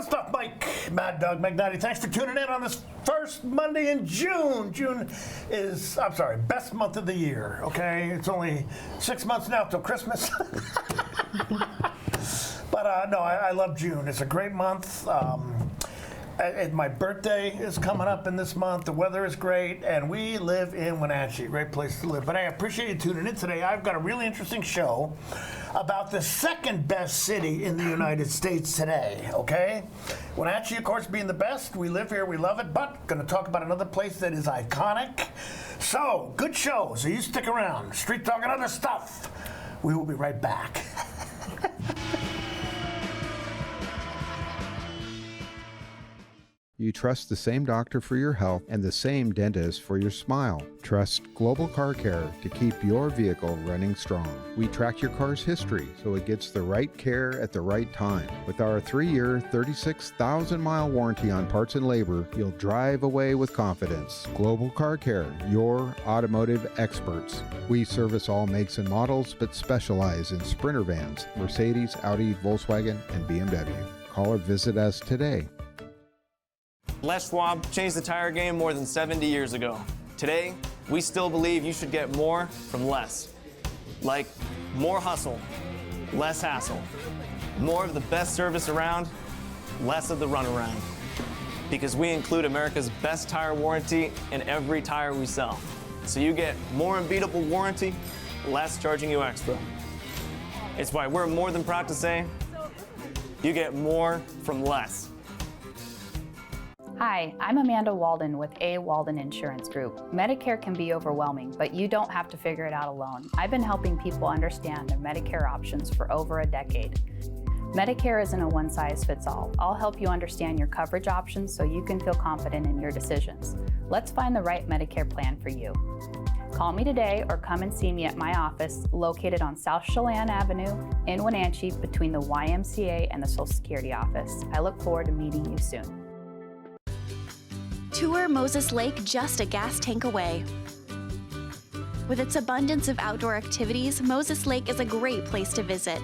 Stuff, Mike, Mad Dog McNally. Thanks for tuning in on this first Monday in June. June is, best month of the year, okay? It's only 6 months now till Christmas. But no, I love June. It's a great month. My birthday is coming up in this month. The weather is great, and we live in Wenatchee. Great place to live. But I appreciate you tuning in today. I've got a really interesting show about the second best city in the United States today, okay? Wenatchee, of course, being the best. We live here, we love it, but going to talk about another place that is iconic. So, good show, so you stick around. Street Talk and other stuff. We will be right back. You trust the same doctor for your health and the same dentist for your smile. Trust Global Car Care to keep your vehicle running strong. We track your car's history so it gets the right care at the right time. With our 3-year, 36,000-mile warranty on parts and labor, you'll drive away with confidence. Global Car Care, your automotive experts. We service all makes and models, but specialize in Sprinter vans, Mercedes, Audi, Volkswagen, and BMW. Call or visit us today. Les Schwab changed the tire game more than 70 years ago. Today, we still believe you should get more from less. Like more hustle, less hassle. More of the best service around, less of the runaround. Because we include America's best tire warranty in every tire we sell. So you get more unbeatable warranty, less charging you extra. It's why we're more than proud to say, you get more from less. Hi, I'm Amanda Walden with A. Walden Insurance Group. Medicare can be overwhelming, but you don't have to figure it out alone. I've been helping people understand their Medicare options for over a decade. Medicare isn't a one-size-fits-all. I'll help you understand your coverage options so you can feel confident in your decisions. Let's find the right Medicare plan for you. Call me today or come and see me at my office located on South Chelan Avenue in Wenatchee between the YMCA and the Social Security office. I look forward to meeting you soon. Tour Moses Lake just a gas tank away. With its abundance of outdoor activities, Moses Lake is a great place to visit.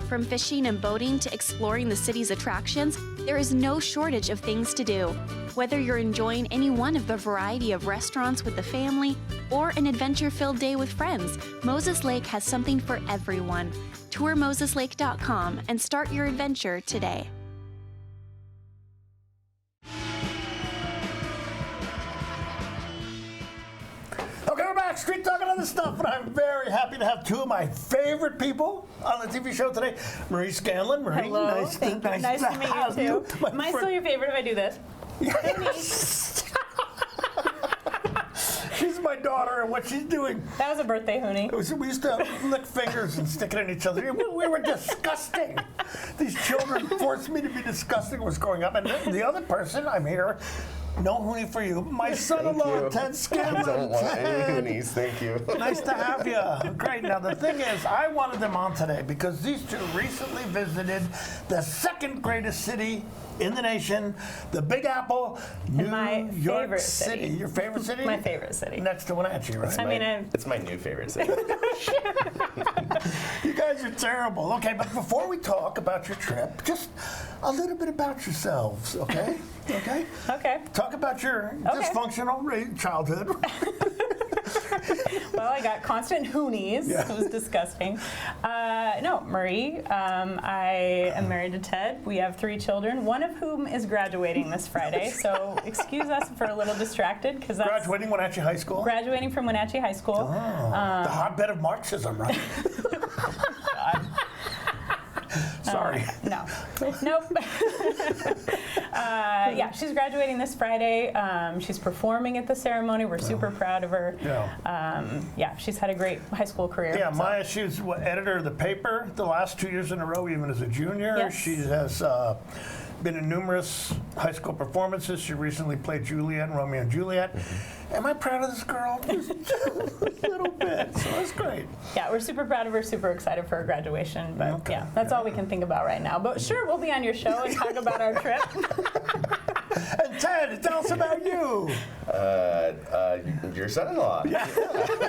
From fishing and boating to exploring the city's attractions, there is no shortage of things to do. Whether you're enjoying any one of the variety of restaurants with the family or an adventure-filled day with friends, Moses Lake has something for everyone. TourMosesLake.com and start your adventure today. Street Talk and other stuff, and I'm very happy to have two of my favorite people on the TV show today. Marie Scanlon. Marie, hello, nice to meet you too. Am I still your favorite if I do this? Yes. She's my daughter, and what she's doing. That was a birthday, Hooney. We used to lick fingers and stick it in each other. We were disgusting. These children forced me to be disgusting. What's going up? And the other person, I'm here. No Hooney for you. My son-in-law, Ted Scanlon. I don't want any Hoonies, thank you. Nice to have you. Great. Now, the thing is, I wanted them on today because these two recently visited the second greatest city in the nation, the Big Apple, New York City. Your favorite city? My favorite city. Next to Wenatchee, right? It's my new favorite city. You guys are terrible. Okay, but before we talk about your trip, just a little bit about yourselves, okay? Okay? Okay. Talk about your dysfunctional childhood. Well, I got constant Hoonies. Yeah. It was disgusting. No, Marie. I am married to Ted. We have 3 children, one of whom is graduating this Friday. So excuse us if we're a little distracted because that's Graduating Wenatchee High School? Graduating from Wenatchee High School. The hotbed of Marxism, right? Sorry. No. Nope. Yeah, she's graduating this Friday. She's performing at the ceremony. We're super proud of her. Yeah, she's had a great high school career. Yeah, Maya, she was editor of the paper the last 2 years in a row, even as a junior. Yes. She has been in numerous high school performances. She recently played Juliet in Romeo and Juliet. Am I proud of this girl? Just a little bit. So that's great. Yeah, we're super proud of her, super excited for her graduation. But Okay. yeah, that's all we can think about right now. But sure, we'll be on your show and talk about our trip. And Ted, tell us about you. Your son-in-law. Yeah.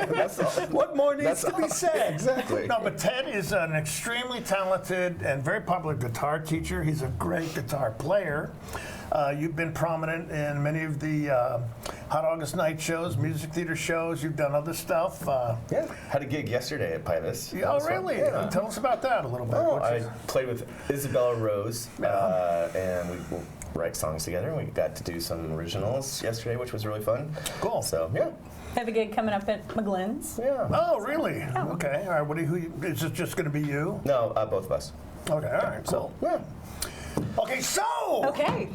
That's all. What more needs to be said? Exactly. No, but Ted is an extremely talented and very popular guitar teacher. He's a great guitar player. You've been prominent in many of the Hot August Night shows, music theater shows. You've done other stuff. Yeah. Had a gig yesterday at Pybus. That Oh, was fun. really? Yeah. Tell us about that a little bit. Oh, What's I your- played with Isabella Rose, and we write songs together. And we got to do some originals yesterday, which was really fun. Cool. So yeah, I have a gig coming up at McGlynn's. yeah. Oh, really? Okay. All right. What do you, is it just going to be you? No, both of us. Okay. All right. Cool. Yeah. Okay. So. Okay,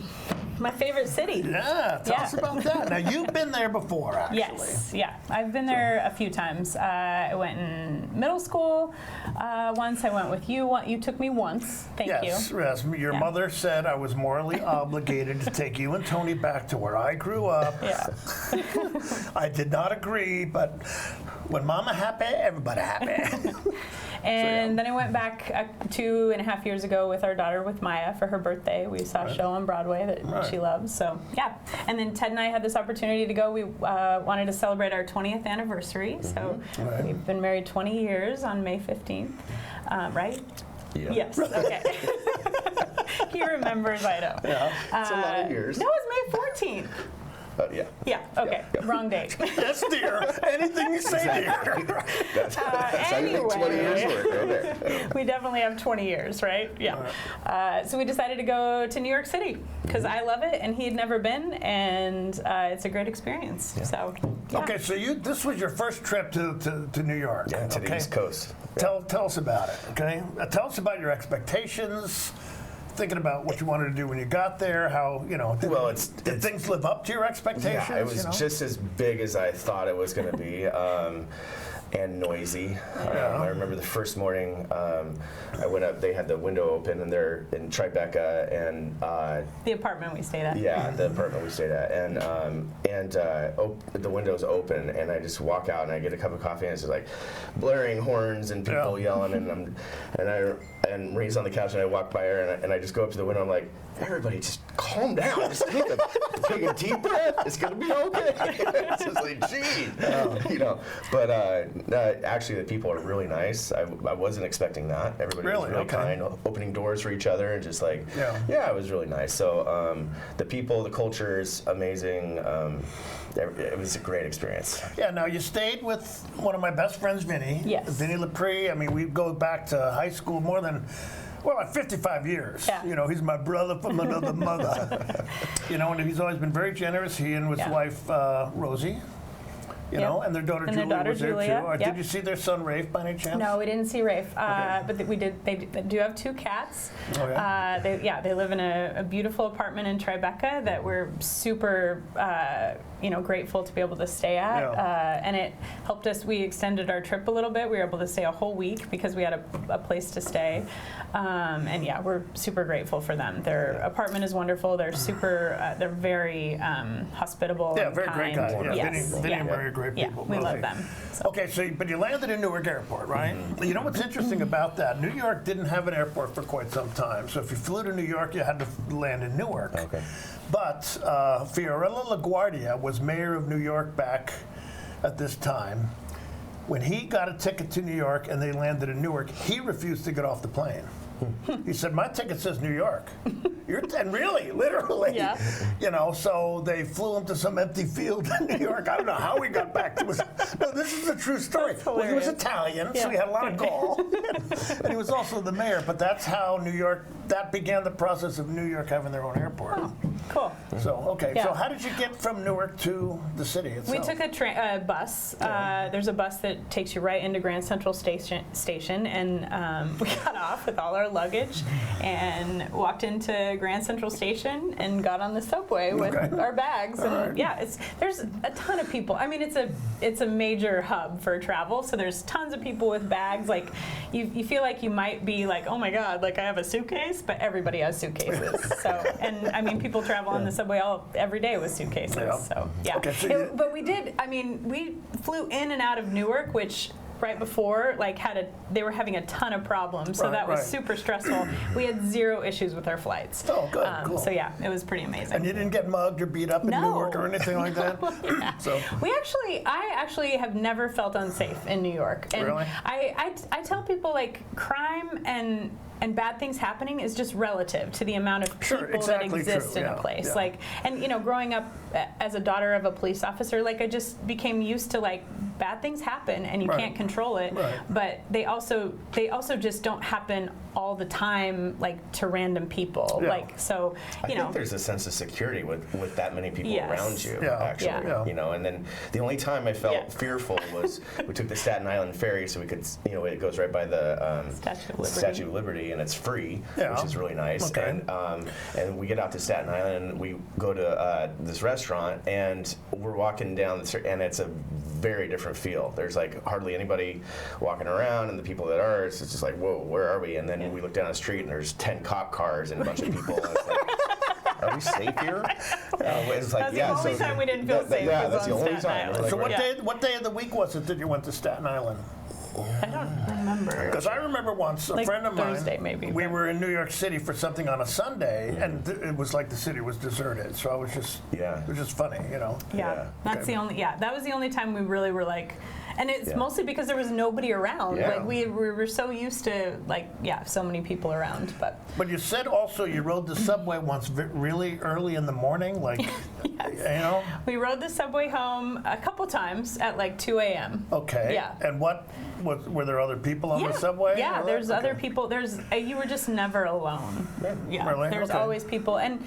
my favorite city. Yeah. Tell us about that. Now you've been there before, actually. Yes, yeah. I've been there a few times. I went in middle school once. I went with you. You took me once. Thank Yes, you. yes. Your Yeah. mother said I was morally obligated to take you and Tony back to where I grew up. Yeah. I did not agree, but when Mama happy, everybody happy. And then I went back 2.5 years ago with our daughter, with Maya, for her birthday. We saw a show on Broadway that she loves. So yeah. And then Ted and I had this opportunity to go. We wanted to celebrate our 20th anniversary. So Right. we've been married 20 years on May 15th, right? Yeah. Yes. Okay. He remembers. I don't. Yeah. It's a lot of years. No, it's May 14th. Yeah. Yeah. Okay. Wrong date. Yes, dear. Anything you say, dear. That's how you make 20 years work. Right there. We definitely have 20 years, right? Yeah. So we decided to go to New York City because I love it and he had never been, and it's a great experience. So. Yeah. Okay, so this was your first trip to New York. Yeah, to the okay? East Coast. Tell us about it, okay? Tell us about your expectations. Thinking about what you wanted to do when you got there, how, did things live up to your expectations? Yeah, it was you know? just as big as I thought it was going to be, and noisy. I remember the first morning I went up. They had the window open, and they're in Tribeca, and The apartment we stayed at. yeah, the apartment we stayed at, and the window's open, and I just walk out and I get a cup of coffee, and it's just like blaring horns and people yelling, and Marie's on the couch, and I walk by her, and I just go up to the window. I'm like, everybody, just calm down. Just take a deep breath. It's gonna be okay. It's just like, gee, But actually, the people are really nice. I wasn't expecting that. Everybody was Really? really Okay. kind, opening doors for each other, and just like, it was really nice. So the people, the culture is amazing. It was a great experience. Yeah, now you stayed with one of my best friends, Vinny. Yes. Vinny Lepre. I mean, we go back to high school more than, like 55 years. Yeah. He's my brother from another mother. And he's always been very generous. He and his wife, Rosie. And their daughter And their Julia daughter was there Julia, too. Did you see their son Rafe by any chance? No, we didn't see Rafe, but we did. They do have 2 cats. Okay. They live in a beautiful apartment in Tribeca that we're super, grateful to be able to stay at. Yeah. And it helped us. We extended our trip a little bit. We were able to stay a whole week because we had a place to stay. And yeah, we're super grateful for them. Their apartment is wonderful. They're super. They're very hospitable. Yeah, and very kind. great guy. Yeah, Yes. Vinny and very great people. We love Okay. them. So. Okay, but you landed in Newark Airport, right? You know what's interesting about that? New York didn't have an airport for quite some time. So if you flew to New York, you had to land in Newark. Okay. But Fiorello LaGuardia was mayor of New York back at this time. When he got a ticket to New York and they landed in Newark, he refused to get off the plane. He said, my ticket says New York. And really, literally. Yeah. So they flew him to some empty field in New York. I don't know how he got back. No, this is a true story. That's Well, he was hilarious. Italian, so he had a lot of gall. And he was also the mayor. But that's how New York, that began the process of New York having their own airport. Oh, cool. So, okay. Yeah. So how did you get from Newark to the city itself? We took a bus. There's a bus that takes you right into Grand Central Station, and we got off with all our luggage and walked into Grand Central Station and got on the subway with our bags. And there's a ton of people. I mean, it's a major hub for travel, so there's tons of people with bags. Like you feel like you might be like, oh my God, like I have a suitcase, but everybody has suitcases. And people travel on the subway every day with suitcases. Yeah. So yeah. Okay, so But we did. I mean, we flew in and out of Newark, which right before, like they were having a ton of problems, so that was super stressful. We had 0 issues with our flights. Oh, good, cool. So yeah, it was pretty amazing. And you didn't get mugged or beat up in Newark or anything like that? Yeah. So I actually have never felt unsafe in New York. And really? I tell people, like, crime and bad things happening is just relative to the amount of people that exist in a place. Yeah. Like, and growing up as a daughter of a police officer, like, I just became used to, like, bad things happen and you can't control it. Right. But they also just don't happen all the time, like, to random people. Yeah. Like, so I think there's a sense of security with that many people around you. Yeah. Actually, Yeah. And then the only time I felt fearful was we took the Staten Island ferry, so we could, it goes right by the Statue of Liberty, and it's free, which is really nice. Okay. And we get out to Staten Island, and we go to this restaurant, and we're walking down the street, and it's a very different feel. There's like hardly anybody walking around, and the people that are, it's just like, whoa, where are we? And then we look down the street, and there's 10 cop cars and a bunch of people. And it's like, are we safe here? It's like, that's the only time we didn't feel safe. Yeah, that's the only time. So what day of the week was it that you went to Staten Island? I don't remember. Because I remember once a friend of mine, Thursday maybe. We were in New York City for something on a Sunday, and it was like the city was deserted. So I was just, it was just funny, Yeah, that's the only. Yeah, that was the only time we really were like. And it's mostly because there was nobody around. Yeah. Like we were so used to so many people around. But you said also you rode the subway once really early in the morning, like yes. We rode the subway home a couple times at like 2 a.m. Okay. Yeah. And were there other people on the subway? Yeah, there's other people. You were just never alone. Yeah. Really? There's always people and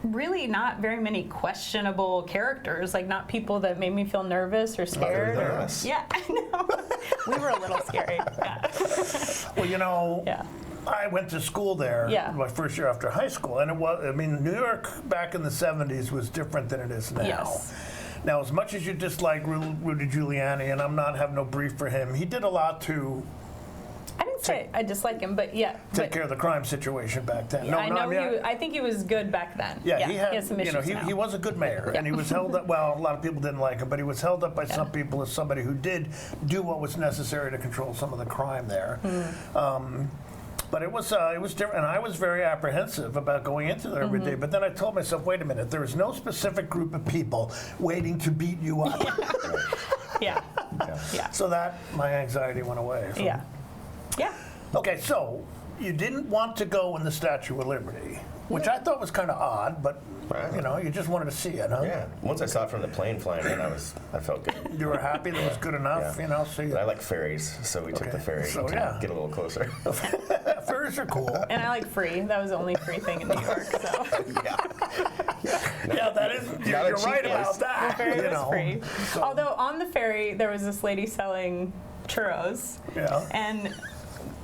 really not very many questionable characters, like not people that made me feel nervous or scared. Nervous. Yeah, I know. We were a little scary. Yeah. Well, I went to school there my first year after high school, and New York back in the 70s was different than it is now. Yes. Now, as much as you dislike Rudy Giuliani, and I'm not having no brief for him, he did a lot to I didn't say I dislike him, but take care of the crime situation back then. Yeah, I think he was good back then. Yeah, he had some issues now. He was a good mayor, and he was held up. Well, a lot of people didn't like him, but he was held up by some people as somebody who did do what was necessary to control some of the crime there. But it was different, and I was very apprehensive about going into there every day. But then I told myself, wait a minute, there is no specific group of people waiting to beat you up. Yeah. So that my anxiety went away. So. Yeah. Okay, so you didn't want to go in the Statue of Liberty, which I thought was kind of odd, but you just wanted to see it, huh? Yeah. Once I saw it from the plane flying in, I felt good. You were happy that it was good enough, See. But I like ferries, so we took the ferry to get a little closer. Ferries are cool. And I like free. That was the only free thing in New York. So. Yeah, that is. You're right about that. The ferry was free. So. Although on the ferry there was this lady selling churros. Yeah. And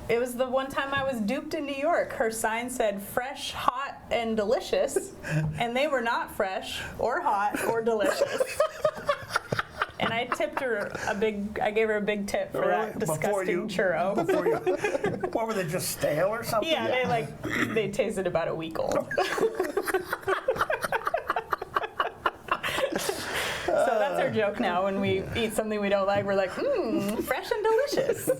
it was the one time I was duped in New York. Her sign said fresh, hot, and delicious, and they were not fresh or hot or delicious. And I tipped her I gave her a big tip for that disgusting churro. What were they, just stale or something? Yeah, they tasted about a week old. So that's our joke now. When we eat something we don't like, we're like, fresh and delicious.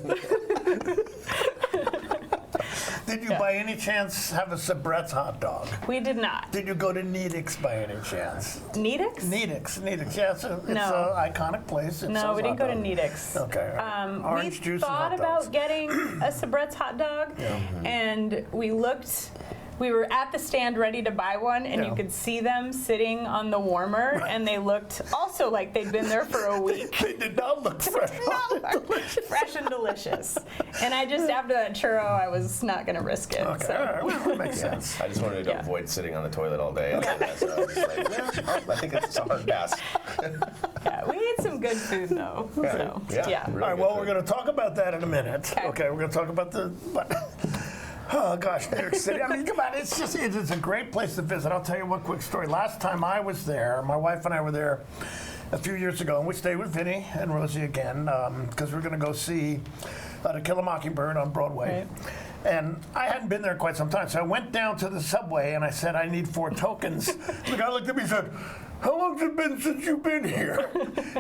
Did you by any chance have a Sabret's hot dog? We did not. Did you go to Needix by any chance? Needix? Needix. Yeah, it's an iconic place. No, we didn't go to Needix. Okay. Orange juice and hot dogs. We thought about getting a Sabret's hot dog, and we looked. We were at the stand ready to buy one, and you could see them sitting on the warmer, and they looked also like they'd been there for a week. They did not look fresh. Fresh and delicious. And I just, after that churro, I was not going to risk it. Okay, so. all right. Well, that makes sense. I just wanted to avoid sitting on the toilet all day. So I was like, I think it's a hard pass. We ate some good food, though. So, yeah. All right, well, we're going to talk about that in a minute. Okay, we're going to talk about oh gosh, New York City. I mean, come on, it's a great place to visit. I'll tell you one quick story. Last time I was there, my wife and I were there a few years ago, and we stayed with Vinny and Rosie again because we were going to go see To Kill a Mockingbird on Broadway. Right. And I hadn't been there quite some time, so I went down to the subway and I said, I need 4 tokens. The guy looked at me and said, how long's it been since you've been here?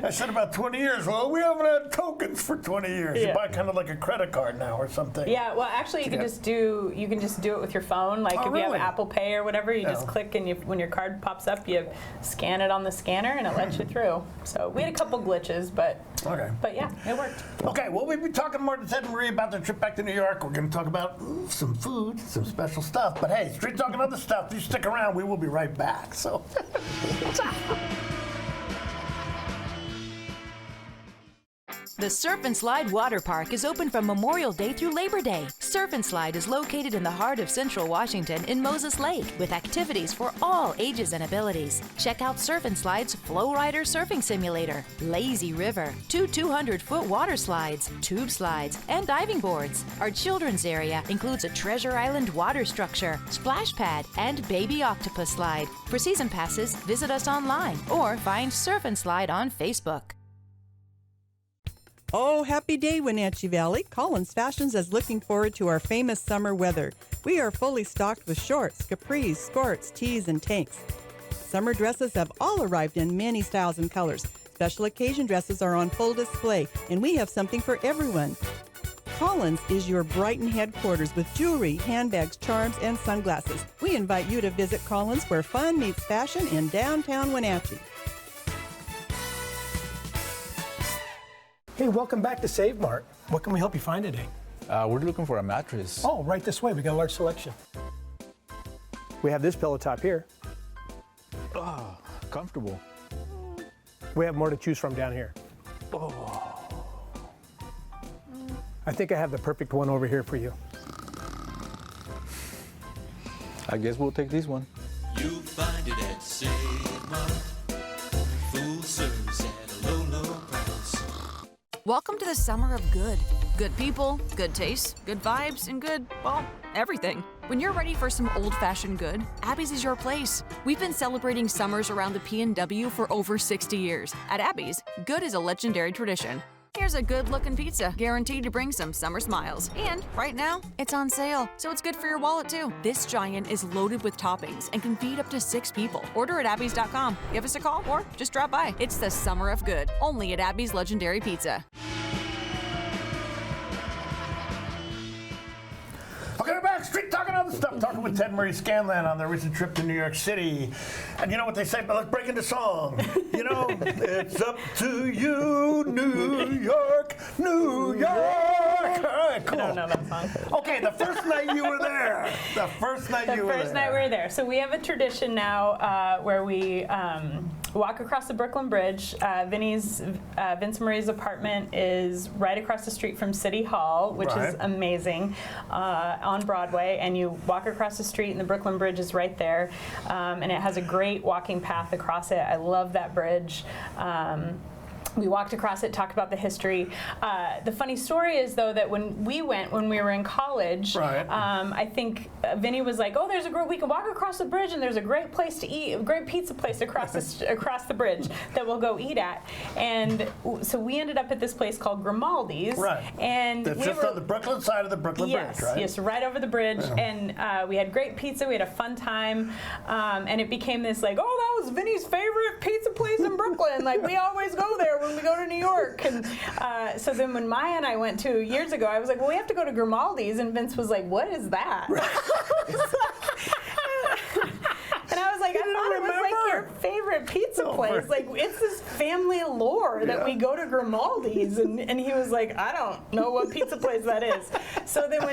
I said, about 20 years. Well, we haven't had tokens for 20 years. Yeah. You buy kind of like a credit card now or something. Yeah, well, actually, you can just do it with your phone. Like if you have really? Apple Pay or whatever, you just click, and when your card pops up, you scan it on the scanner, and it lets you through. So we had a couple glitches, but yeah, it worked. Okay, well, we'll be talking more to Ted and Marie about their trip back to New York. We're going to talk about some food, some special stuff. But hey, Street Talk and other stuff, you stick around, we will be right back. So. The Surf and Slide Water Park is open from Memorial Day through Labor Day. Surf and Slide is located in the heart of Central Washington in Moses Lake with activities for all ages and abilities. Check out Surf and Slide's Flow Rider Surfing Simulator, Lazy River, 2 200-foot water slides, tube slides, and diving boards. Our children's area includes a Treasure Island water structure, splash pad, and baby octopus slide. For season passes, visit us online or find Surf and Slide on Facebook. Oh, happy day, Wenatchee Valley. Collins Fashions is looking forward to our famous summer weather. We are fully stocked with shorts, capris, skirts, tees, and tanks. Summer dresses have all arrived in many styles and colors. Special occasion dresses are on full display, and we have something for everyone. Collins is your Brighton headquarters with jewelry, handbags, charms, and sunglasses. We invite you to visit Collins, where fun meets fashion in downtown Wenatchee. Hey, welcome back to Save Mart. What can we help you find today? We're looking for a mattress. Oh, right this way. We got a large selection. We have this pillow top here. Oh, comfortable. We have more to choose from down here. Oh. I think I have the perfect one over here for you. I guess we'll take this one. You'll find it at Save Mart. Full service at a low, low price. Welcome to the summer of good. Good people, good taste, good vibes, and good, well, everything. When you're ready for some old-fashioned good, Abby's is your place. We've been celebrating summers around the P&W for over 60 years. At Abby's, good is a legendary tradition. Here's a good-looking pizza, guaranteed to bring some summer smiles. And right now, it's on sale, so it's good for your wallet too. This giant is loaded with toppings and can feed up to 6 people. Order at abbys.com. Give us a call or just drop by. It's the summer of good, only at Abby's Legendary Pizza. Okay, we're back. Street Talking other stuff. Talking with Ted and Marie Scanlan on their recent trip to New York City. And you know what they say? But let's break into song. You know, it's up to you, New York, New York. All right, cool. I don't know that song. Okay, the first night you were there. The first night we were there. So we have a tradition now where we walk across the Brooklyn Bridge. Vince Marie's apartment is right across the street from City Hall, which is amazing, on Broadway. And you walk across the street, and the Brooklyn Bridge is right there. And it has a great walking path across it. I love that bridge. We walked across it, talked about the history. The funny story is, though, that when we were in college, I think Vinny was like, "Oh, we can walk across the bridge, and there's a great place to eat, a great pizza place across the bridge that we'll go eat at." And so we ended up at this place called Grimaldi's. Right. And that's just on the Brooklyn side of the Brooklyn Bridge, right? Yes, right over the bridge. Yeah. And we had great pizza. We had a fun time. And it became this like, "Oh, that was Vinny's favorite pizza place in Brooklyn. Like, we always go there when we go to New York." And so then when Maya and I went 2 years ago, I was like, "Well, we have to go to Grimaldi's." And Vince was like, "What is that?" And I was like, "I thought it was like your favorite pizza place. Like, it's this family lore that we go to Grimaldi's." And he was like, "I don't know what pizza place that is." So then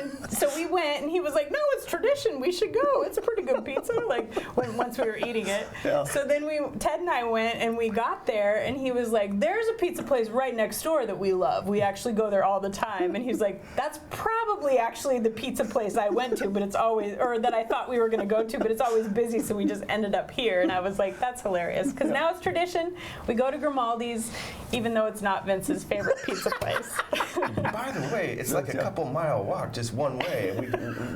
we went, and he was like, "No, it's tradition. We should go. It's a pretty good pizza." Like once we were eating it. Yeah. So then Ted and I went, and we got there, and he was like, "There's a pizza place right next door that we love. We actually go there all the time." And he was like, "That's probably actually the pizza place I went to, but it's always, or that I thought we were going to go to, but it's always busy, so we just ended up here." And I was like, "That's hilarious," because now it's tradition. We go to Grimaldi's, even though it's not Vince's favorite pizza place. By the way, it's like a couple-mile walk, just one way. We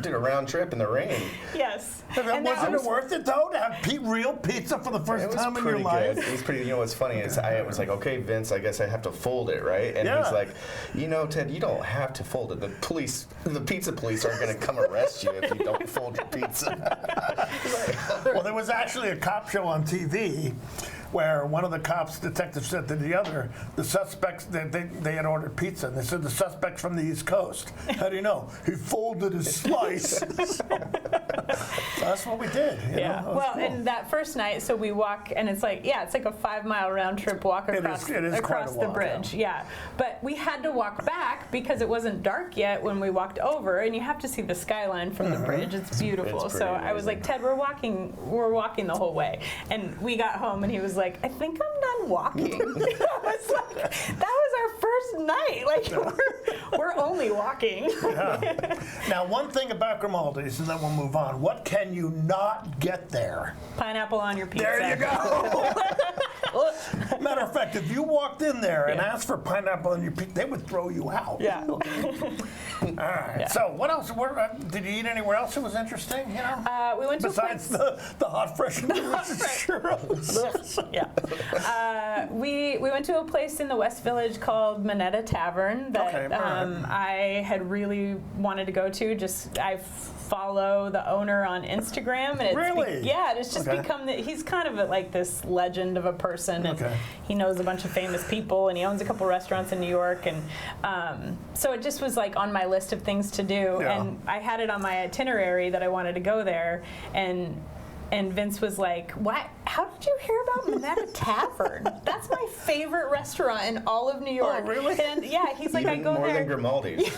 did a round trip in the rain. Yes. Wasn't it worth it, though, to have real pizza for the first time in your life? It was pretty. You know what's funny is I was like, "Okay, Vince, I guess I have to fold it, right?" And he's like, "You know, Ted, you don't have to fold it. The pizza police are going to come arrest you if you don't fold your pizza." Well, there was actually a cop show on TV where one of the detectives said to the other, the suspects, they had ordered pizza, and they said the suspect's from the East Coast. How do you know? He folded his slice. So that's what we did. You know? Well, cool. and that first night, so we walk, and it's like, it's like a 5-mile round trip walk across, it is quite a the walk, bridge. Yeah. But we had to walk back because it wasn't dark yet when we walked over, and you have to see the skyline from the bridge. It's beautiful. It's So pretty I was like, Ted, we're walking the whole way. And we got home, and he was like, I think I'm done walking. I was like, that was our first night. Like, we're only walking. Yeah. Now, one thing about Grimaldi's, and then we'll move on. What can you not get there? Pineapple on your pizza. There you go. Matter of fact, if you walked in there and asked for pineapple on your pizza, they would throw you out. Yeah. All right. Yeah. So, what else? Did you eat anywhere else that was interesting? You know, we went to besides the hot fresh and delicious churros. Yeah. We went to a place in the West Village called Minetta Tavern that I had really wanted to go to. I follow the owner on Instagram, and it's really? It's just become he's kind of like this legend of a person, and he knows a bunch of famous people, and he owns a couple restaurants in New York, and so it just was like on my list of things to do, and I had it on my itinerary that I wanted to go there, and Vince was like, "What? How did you hear about Minetta Tavern? That's my favorite restaurant in all of New York." Oh, really? And he's like, Even "I go more there." than Grimaldi's.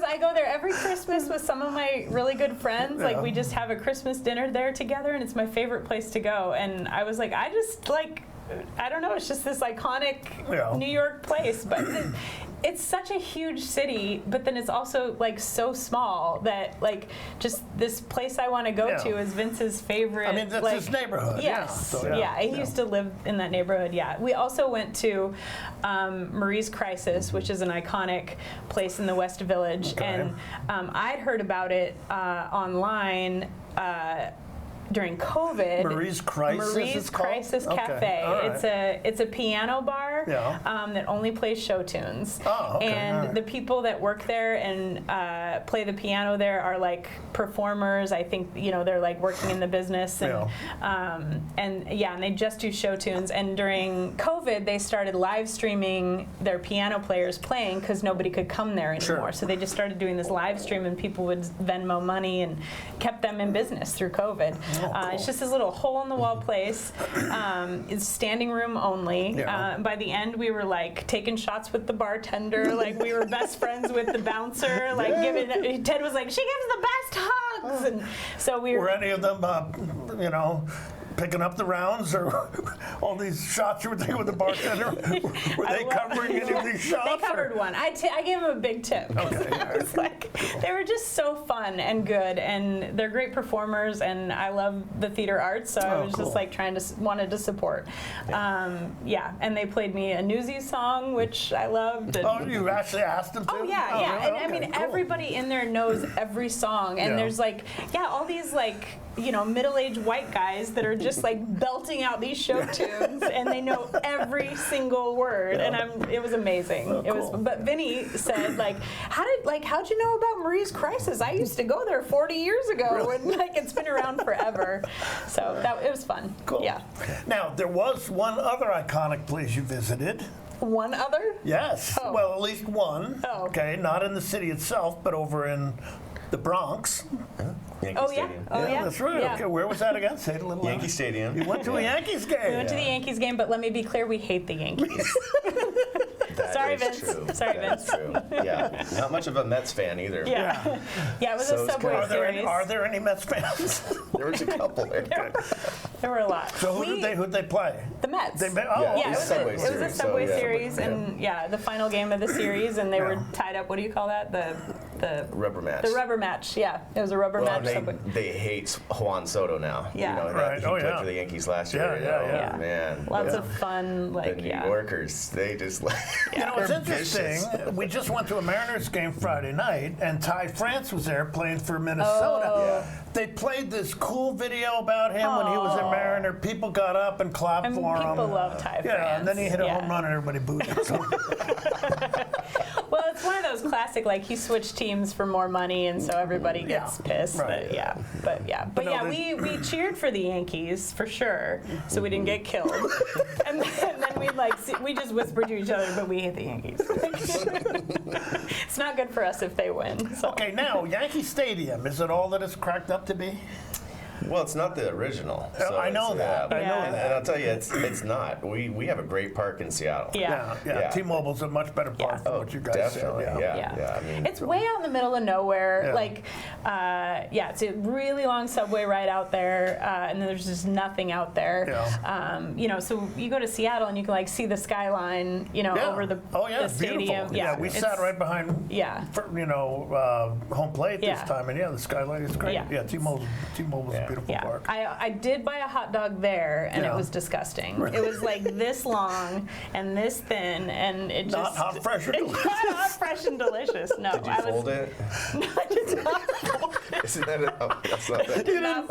I go there every Christmas with some of my really good friends. Yeah. Like, we just have a Christmas dinner there together, and it's my favorite place to go. And I was like, I don't know, it's just this iconic New York place. But it's such a huge city, but then it's also like so small that like just this place I want to go to is Vince's favorite. I mean, that's his neighborhood. Yes. Yeah. He used to live in that neighborhood. Yeah. We also went to Marie's Crisis, which is an iconic place in the West Village, and I'd heard about it online. During COVID, Marie's Crisis Cafe. Right. It's a piano bar that only plays show tunes. Oh, okay. And the people that work there and play the piano there are like performers. I think they're like working in the business, and they just do show tunes. And during COVID, they started live streaming their piano players playing because nobody could come there anymore. Sure. So they just started doing this live stream, and people would Venmo money and kept them in business through COVID. Cool. It's just this little hole-in-the-wall place. It's standing room only. By the end, we were like taking shots with the bartender. Like we were best friends with the bouncer. Like Ted was like, she gives the best hugs, and so we were. Were any of them, picking up the rounds, or all these shots you were taking with the bartender? Were they covering any of these shots? They covered one. I gave them a big tip. It's like they were just so fun and good, and they're great performers, and I love the theater arts, so I was just like wanted to support. And they played me a Newsies song, which I loved. And you actually asked them to? Oh yeah. Really? And I mean, everybody in there knows every song, and there's like, all these like, middle-aged white guys that are just like belting out these show tunes, and they know every single word, and it was amazing. But Vinny said like, how'd you know about Marie's Crisis? I used to go there 40 years ago, and like it's been around forever. So it was fun. Cool. Yeah. Now, there was one other iconic place you visited. One other? Yes. Oh. Well, at least one. Oh. Okay, not in the city itself, but over in the Bronx. Yankee Stadium. Yeah, that's right. Yeah. Okay, where was that again? Say it a little Yankee louder. Stadium. You went to a Yankees game. We went to the Yankees game, but let me be clear, we hate the Yankees. That Sorry, is Vince. True. Sorry, That is true. Yeah, not much of a Mets fan either. Yeah, it was a Subway series. Are there any Mets fans? There was a couple there. There were a lot. So who'd they play? The Mets. It was a Subway series, so, and the final game of the series, and they were tied up. What do you call that? The rubber match. The rubber match. Yeah, it was a rubber match. They hate Juan Soto now. Yeah. He played for the Yankees last year. Yeah. Oh, man. Lots of fun. The New Yorkers, they just like. It's interesting. We just went to a Mariners game Friday night, and Ty France was there playing for Minnesota. Oh. Yeah. They played this cool video about him when he was a Mariner. People got up and clapped for him. People love Ty France. Yeah, and then he hit a home run and everybody booed him. So. Well, it's one of those was classic. Like he switched teams for more money, and so everybody gets pissed. Right. But no, we cheered for the Yankees for sure, so we didn't get killed. and then we just whispered to each other, but we hate the Yankees. It's not good for us if they win. So. Okay, now Yankee Stadium, is it all that it's cracked up to be? Well, it's not the original. So I know that. I know and that. I'll tell you, it's not. We have a great park in Seattle. Yeah. T-Mobile's a much better park than what you guys definitely. said. Yeah. I mean, It's way out in the middle of nowhere. Yeah. Like, it's a really long subway ride out there, and then there's just nothing out there. Yeah. So you go to Seattle and you can like see the skyline, over the the stadium. Beautiful. Yeah, we sat right behind. Home plate this time, and the skyline is great. Yeah, T-Mobile's a beautiful park. I did buy a hot dog there, and it was disgusting. Really? It was like this long and this thin, and it just Not hot, fresh, or delicious. Not hot, fresh, and delicious. No, did you fold it? No, I did not fold it. Isn't that that's not that. You're not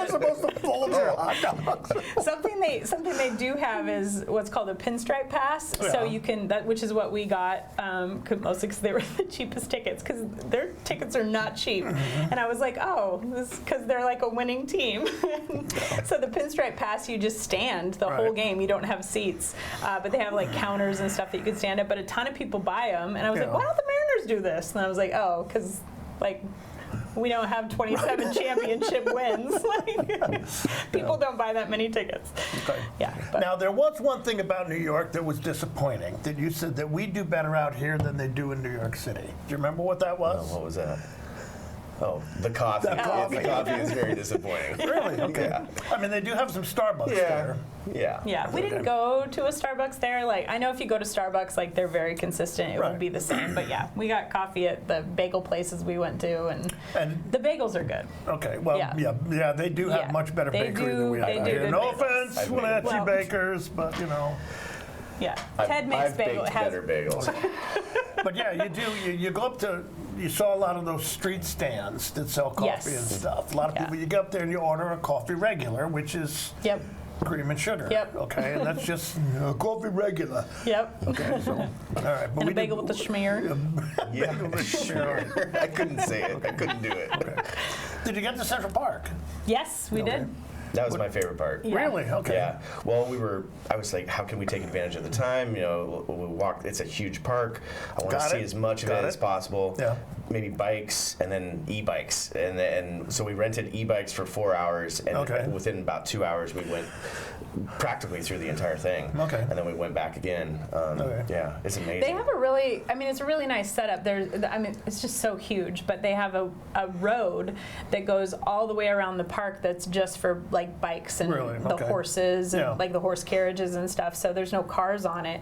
supposed to fold your hot dogs. Something they do have is what's called a pinstripe pass. So you can which is what we got, mostly because they were the cheapest tickets, because their tickets are not cheap. And I was like, this because they're like a winning team. So the pinstripe pass, you just stand the whole game. You don't have seats, but they have like counters and stuff that you can stand at. But a ton of people buy them, and I was like, why don't the Mariners do this? And I was like, because like. We don't have 27 championship wins. People don't buy that many tickets. Okay. Yeah. Now, there was one thing about New York that was disappointing, that you said that we do better out here than they do in New York City. Do you remember what that was? What was that? Oh, the coffee. The coffee is very disappointing. Really? Okay. Yeah. I mean, they do have some Starbucks there. Yeah. We didn't go to a Starbucks there. Like, I know if you go to Starbucks, like they're very consistent. It will be the same. But we got coffee at the bagel places we went to, and the bagels are good. Okay. Well, they do have much better bakery than we have here. No offense, Wenatchee bakers, but Yeah. Ted makes I've baked better bagels. But you do. You go up to. You saw a lot of those street stands that sell coffee and stuff. A lot of people. You go up there and you order a coffee regular, which is cream and sugar. Yep. Okay, and that's just coffee regular. Yep. Okay. So all right. But and a bagel with the schmear. Sure. I couldn't say it. I couldn't do it. Okay. Did you get to Central Park? Yes, we did. That was my favorite part. Yeah. Really? Okay. Yeah. Well, I was like, how can we take advantage of the time? We walk. It's a huge park. I want to see as much of it as possible. Yeah. Maybe bikes and then e-bikes, and so we rented e-bikes for 4 hours, and within about 2 hours we went practically through the entire thing. Okay. And then we went back again. Yeah, it's amazing. They have it's a really nice setup. It's just so huge, but they have a road that goes all the way around the park that's just for like bikes and the horses and like the horse carriages and stuff. So there's no cars on it.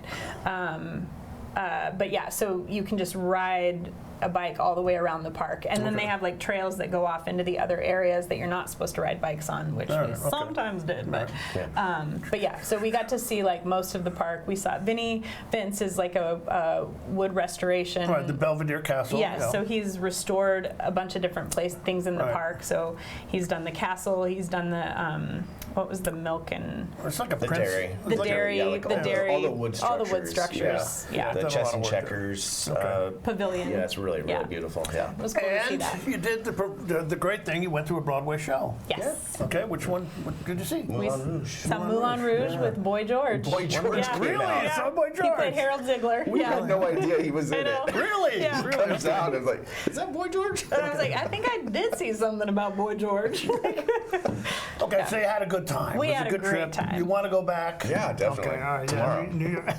So you can just ride a bike all the way around the park, and then they have like trails that go off into the other areas that you're not supposed to ride bikes on, which we sometimes did. But so we got to see like most of the park. We saw Vince is like a wood restoration. Right, the Belvedere Castle. Yes, so he's restored a bunch of different things in the park. So he's done the castle. He's done the what was the milk and it's like a the prince. dairy. The dairy, all the wood structures. Yeah. The chess and checkers pavilion. Yeah, it's really beautiful. Yeah. It was cool to see And that. you did the great thing. You went to a Broadway show. Yes. Okay, which one did you see? Moulin Rouge. Saw Moulin Rouge with Boy George. Boy George came Really? out. Yeah. Boy George. He played Harold Ziegler. We had no idea he was in know. it. Really? Yeah. He comes out and was like, is that Boy George? And I was like, I think I did see something about Boy George. Okay, so you had a good time. We It was had a good great trip. time. You want to go back? Yeah, definitely. Okay, all right. Tomorrow. Yeah, New York.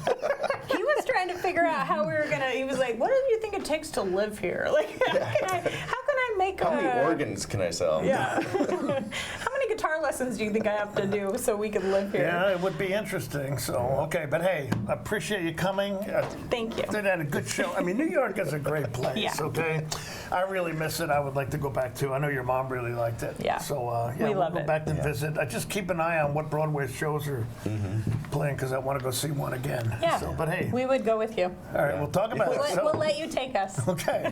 He was trying to figure out how we were gonna. He was like, "What do you think it takes to live here? Like, how can I make How many organs can I sell? Yeah. How many guitar lessons do you think I have to do so we can live here?" Yeah, it would be interesting. So, okay, but hey, I appreciate you coming. Thank you. They had a good show. I mean, New York is a great place. Yeah. Okay, I really miss it. I would like to go back too. I know your mom really liked it. Yeah. So We we'll love go it. back and visit. I just keep an eye on what Broadway shows are playing because I want to go see one again. Yeah. So, but hey, We would go with you. all right, we'll talk about it. So- We'll let you take us. Okay.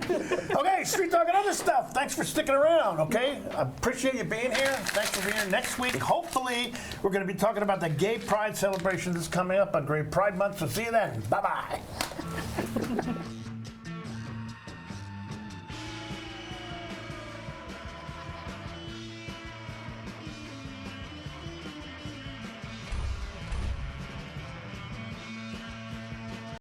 Okay, Street Talk and other stuff. Thanks for sticking around, okay? I appreciate you being here. Thanks for being here. Next week, hopefully, we're going to be talking about the Gay Pride celebration that's coming up on Great Pride Month. So see you then. Bye-bye.